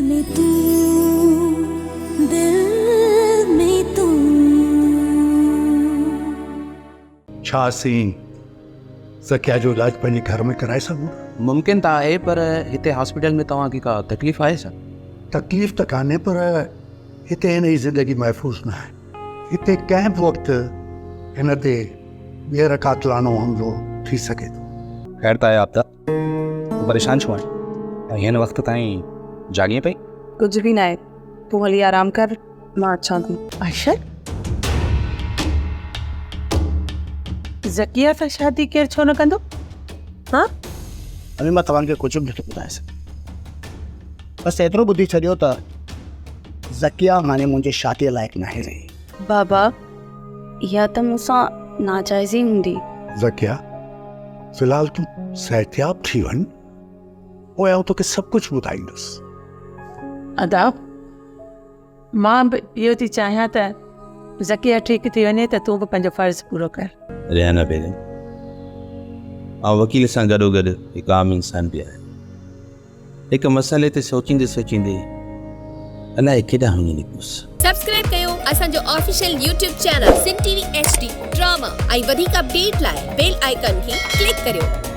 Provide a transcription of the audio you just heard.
में तू, दिल में तू। छा सीन ज़किया जो इलाज पंहिंजे घर में कराए सघूं? मुमकिन त आहे, पर हिते हॉस्पिटल में तव्हांखे का तकलीफ़ आहे छा? तकलीफ़ त कान्हे, पर हिते हिन जी ज़िंदगी महफ़ूज़ न आहे। हिते कंहिं बि वक़्तु हिन ते ॿीहर कातिलानो हमिलो थी सघे थो। ख़ैर त आहे आबदा, तूं परेशान छो आहे? ऐं हिन वक़्त ताईं जाॻीअ पई? कुछ भी ना है, तू हली आराम कर, मां अच्छा थी। आयशा ज़किया सां शादी केरु छो न कंदो? हाँ, अभी मां तव्हांखे कुझु बि नथो ॿुधाए सघां। बसि एतिरो ॿुधी छॾियो त ज़किया हाणे मुंहिंजे शादीअ लाइक़ु नाहे रही। बाबा, या त मूंसां नाजाइज़ी हूंदी। ज़किया फ़िलहाल तूं सिहतयाब थी वञ, पोइ आउं तोखे सभु कुझु ॿुधाईंदुसि। अदा मां बि इहो थी चाहियां त ज़किया ठीकु थी वञे त तूं बि पंहिंजो फ़र्ज़ु पूरो कर। रिहाना बेगम, ऐं वकील सां गॾोगॾु हिकु आम इंसान बि आहे। हिकु मसइले ते सोचींदे सोचींदे अलाए केॾा हणी निकितुसि। सब्सक्राइब कयो असांजो official YouTube channel Singh TV HD drama ऐं वधीक अपडेट लाइ बेल आइकन खे क्लिक करियो।